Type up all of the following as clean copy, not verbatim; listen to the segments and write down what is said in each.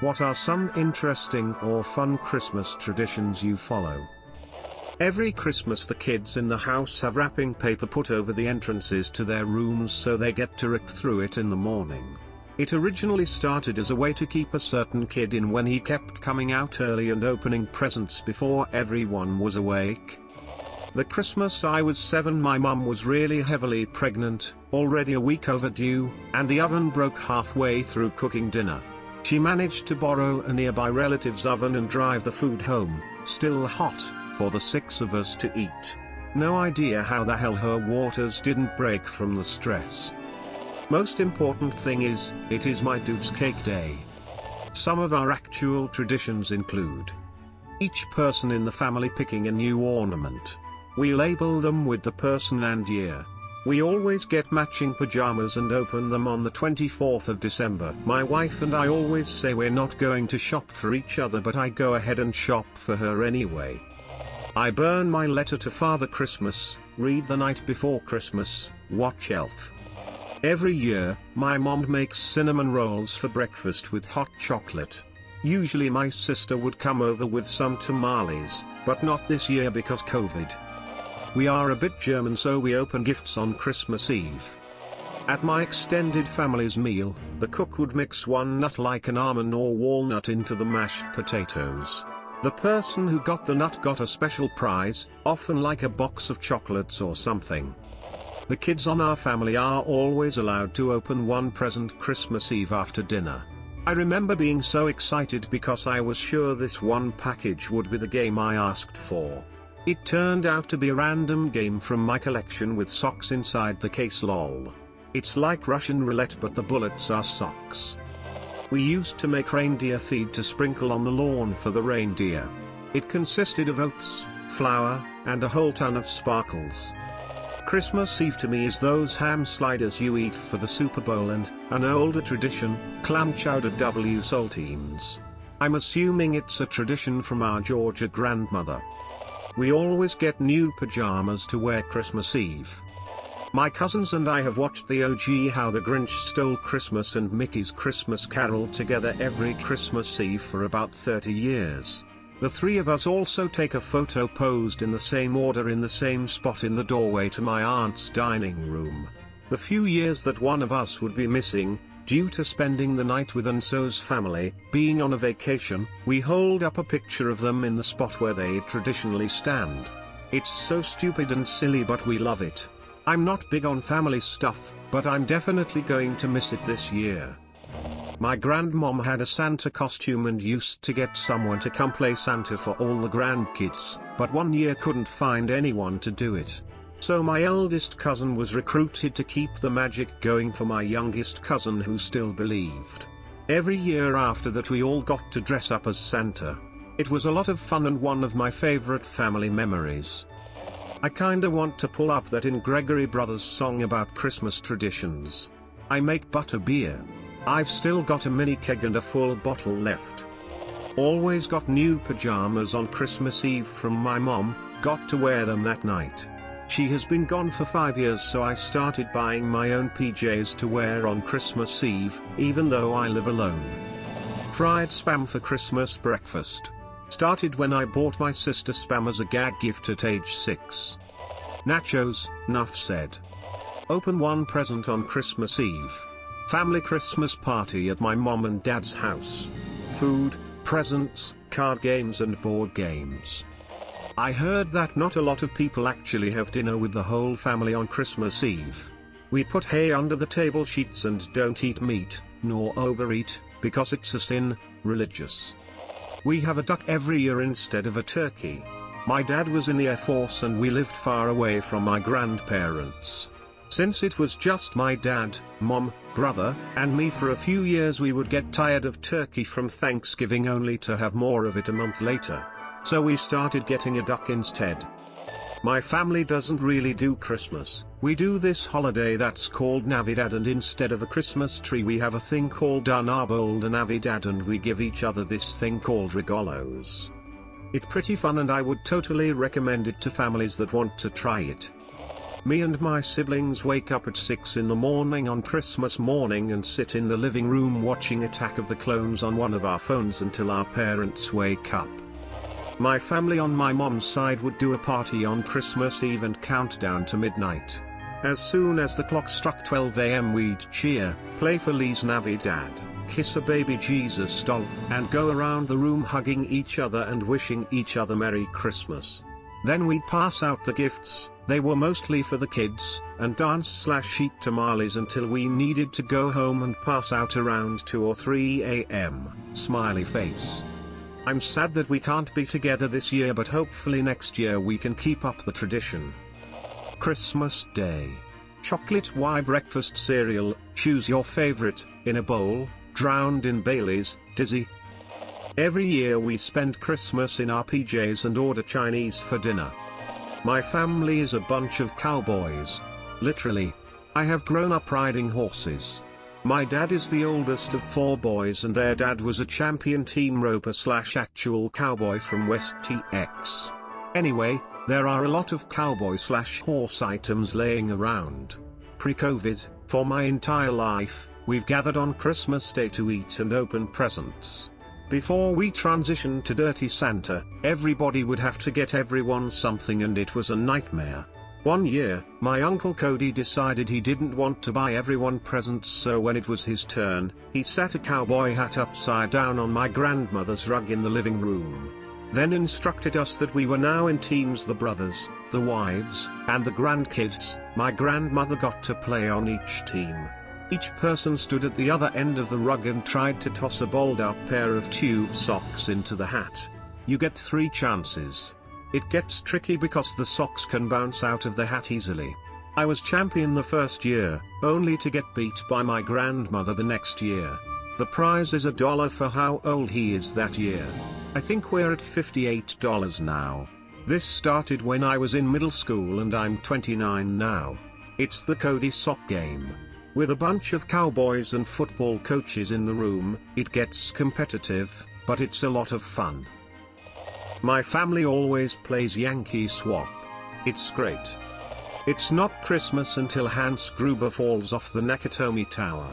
What are some interesting or fun Christmas traditions you follow? Every Christmas the kids in the house have wrapping paper put over the entrances to their rooms so they get to rip through it in the morning. It originally started as a way to keep a certain kid in when he kept coming out early and opening presents before everyone was awake. The Christmas I was 7, my mum was really heavily pregnant, already a week overdue, and the oven broke halfway through cooking dinner. She managed to borrow a nearby relative's oven and drive the food home, still hot, for the 6 of us to eat. No idea how the hell her waters didn't break from the stress. Most important thing is, it is my dude's cake day. Some of our actual traditions include each person in the family picking a new ornament. We label them with the person and year. We always get matching pajamas and open them on the 24th of December. My wife and I always say we're not going to shop for each other, but I go ahead and shop for her anyway. I burn my letter to Father Christmas, read The Night Before Christmas, watch Elf. Every year, my mom makes cinnamon rolls for breakfast with hot chocolate. Usually my sister would come over with some tamales, but not this year because COVID. We are a bit German, so we open gifts on Christmas Eve. At my extended family's meal, the cook would mix one nut like an almond or walnut into the mashed potatoes. The person who got the nut got a special prize, often like a box of chocolates or something. The kids on our family are always allowed to open one present Christmas Eve after dinner. I remember being so excited because I was sure this one package would be the game I asked for. It turned out to be a random game from my collection with socks inside the case, lol. It's like Russian roulette, but the bullets are socks. We used to make reindeer feed to sprinkle on the lawn for the reindeer. It consisted of oats, flour, and a whole ton of sparkles. Christmas Eve to me is those ham sliders you eat for the Super Bowl and, an older tradition, clam chowder W saltines. I'm assuming it's a tradition from our Georgia grandmother. We always get new pajamas to wear Christmas Eve. My cousins and I have watched the OG How the Grinch Stole Christmas and Mickey's Christmas Carol together every Christmas Eve for about 30 years. The 3 of us also take a photo posed in the same order in the same spot in the doorway to my aunt's dining room. The few years that one of us would be missing, due to spending the night with Unso's family, being on a vacation, we hold up a picture of them in the spot where they traditionally stand. It's so stupid and silly, but we love it. I'm not big on family stuff, but I'm definitely going to miss it this year. My grandmom had a Santa costume and used to get someone to come play Santa for all the grandkids, but one year couldn't find anyone to do it. So my eldest cousin was recruited to keep the magic going for my youngest cousin, who still believed. Every year after that we all got to dress up as Santa. It was a lot of fun and one of my favorite family memories. I kinda want to pull up that in Gregory Brothers' song about Christmas traditions. I make butter beer. I've still got a mini keg and a full bottle left. Always got new pajamas on Christmas Eve from my mom, got to wear them that night. She has been gone for 5 years, so I started buying my own PJs to wear on Christmas Eve, even though I live alone. Fried spam for Christmas breakfast. Started when I bought my sister spam as a gag gift at age 6. Nachos, nuff said. Open one present on Christmas Eve. Family Christmas party at my mom and dad's house. Food, presents, card games and board games. I heard that not a lot of people actually have dinner with the whole family on Christmas Eve. We put hay under the table sheets and don't eat meat, nor overeat, because it's a sin, religious. We have a duck every year instead of a turkey. My dad was in the Air Force and we lived far away from my grandparents. Since it was just my dad, mom, brother, and me for a few years, we would get tired of turkey from Thanksgiving only to have more of it a month later. So we started getting a duck instead. My family doesn't really do Christmas. We do this holiday that's called Navidad, and instead of a Christmas tree we have a thing called un árbol de Navidad, and we give each other this thing called regalos. It's pretty fun and I would totally recommend it to families that want to try it. Me and my siblings wake up at 6 in the morning on Christmas morning and sit in the living room watching Attack of the Clones on one of our phones until our parents wake up. My family on my mom's side would do a party on Christmas Eve and count down to midnight. As soon as the clock struck 12 a.m. we'd cheer, play Feliz Navidad, kiss a baby Jesus doll, and go around the room hugging each other and wishing each other Merry Christmas. Then we'd pass out the gifts, they were mostly for the kids, and dance/eat tamales until we needed to go home and pass out around 2 or 3 a.m. Smiley face. I'm sad that we can't be together this year, but hopefully next year we can keep up the tradition. Christmas Day. Chocolate Y breakfast cereal, choose your favorite, in a bowl, drowned in Baileys, dizzy. Every year we spend Christmas in our PJs and order Chinese for dinner. My family is a bunch of cowboys. Literally. I have grown up riding horses. My dad is the oldest of 4 boys and their dad was a champion team roper/actual cowboy from West TX. Anyway, there are a lot of cowboy/horse items laying around. Pre-COVID, for my entire life, we've gathered on Christmas Day to eat and open presents. Before we transitioned to Dirty Santa, everybody would have to get everyone something and it was a nightmare. One year, my Uncle Cody decided he didn't want to buy everyone presents, so when it was his turn, he sat a cowboy hat upside down on my grandmother's rug in the living room. Then instructed us that we were now in teams: the brothers, the wives, and the grandkids. My grandmother got to play on each team. Each person stood at the other end of the rug and tried to toss a balled-out pair of tube socks into the hat. You get 3 chances. It gets tricky because the socks can bounce out of the hat easily. I was champion the first year, only to get beat by my grandmother the next year. The prize is $1 for how old he is that year. I think we're at $58 now. This started when I was in middle school and I'm 29 now. It's the Cody sock game. With a bunch of cowboys and football coaches in the room, it gets competitive, but it's a lot of fun. My family always plays Yankee Swap. It's great. It's not Christmas until Hans Gruber falls off the Nakatomi Tower.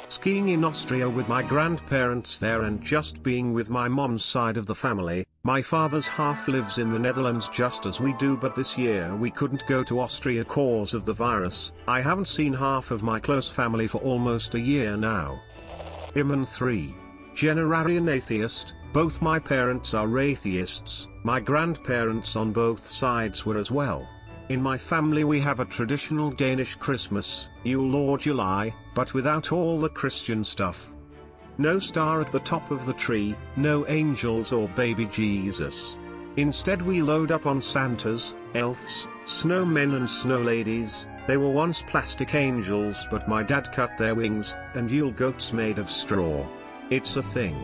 Skiing in Austria with my grandparents there and just being with my mom's side of the family. My father's half lives in the Netherlands just as we do, but this year we couldn't go to Austria cause of the virus. I haven't seen half of my close family for almost a year now. Iman 3. Generarian atheist. Both my parents are atheists, my grandparents on both sides were as well. In my family we have a traditional Danish Christmas, Yule or July, but without all the Christian stuff. No star at the top of the tree, no angels or baby Jesus. Instead we load up on Santas, elves, snowmen and snow ladies. They were once plastic angels, but my dad cut their wings, and Yule goats made of straw. It's a thing.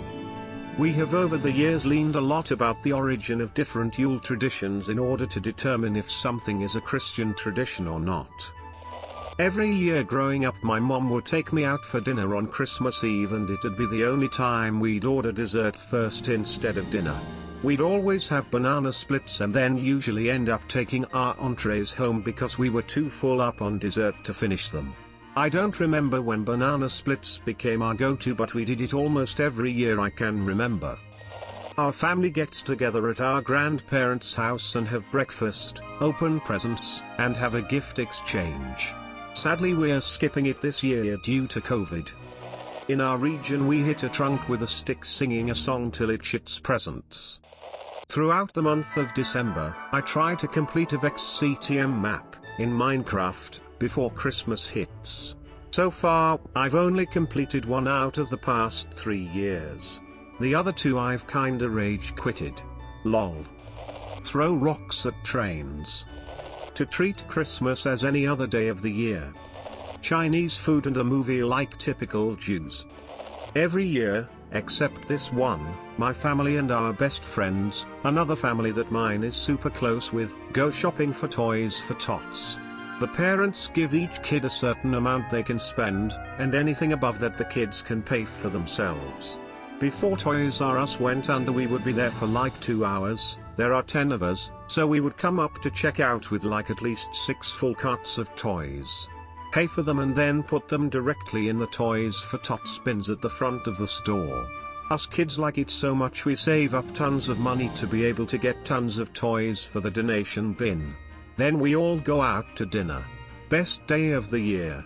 We have over the years learned a lot about the origin of different Yule traditions in order to determine if something is a Christian tradition or not. Every year growing up my mom would take me out for dinner on Christmas Eve, and it'd be the only time we'd order dessert first instead of dinner. We'd always have banana splits and then usually end up taking our entrees home because we were too full up on dessert to finish them. I don't remember when banana splits became our go-to, but we did it almost every year I can remember. Our family gets together at our grandparents' house and have breakfast, open presents, and have a gift exchange. Sadly we're skipping it this year due to COVID. In our region we hit a trunk with a stick singing a song till it shits presents. Throughout the month of December, I try to complete a Vex CTM map in Minecraft before Christmas hits. So far, I've only completed 1 out of the past 3 years. The other 2 I've kinda rage quitted. Lol. Throw rocks at trains. To treat Christmas as any other day of the year. Chinese food and a movie like typical Jews. Every year, except this one, my family and our best friends, another family that mine is super close with, go shopping for toys for tots. The parents give each kid a certain amount they can spend, and anything above that the kids can pay for themselves. Before Toys R Us went under we would be there for like 2 hours, There are 10 of us, so we would come up to check out with like at least 6 full carts of toys. Pay for them and then put them directly in the Toys for Tots bins at the front of the store. Us kids like it so much we save up tons of money to be able to get tons of toys for the donation bin. Then we all go out to dinner. Best day of the year.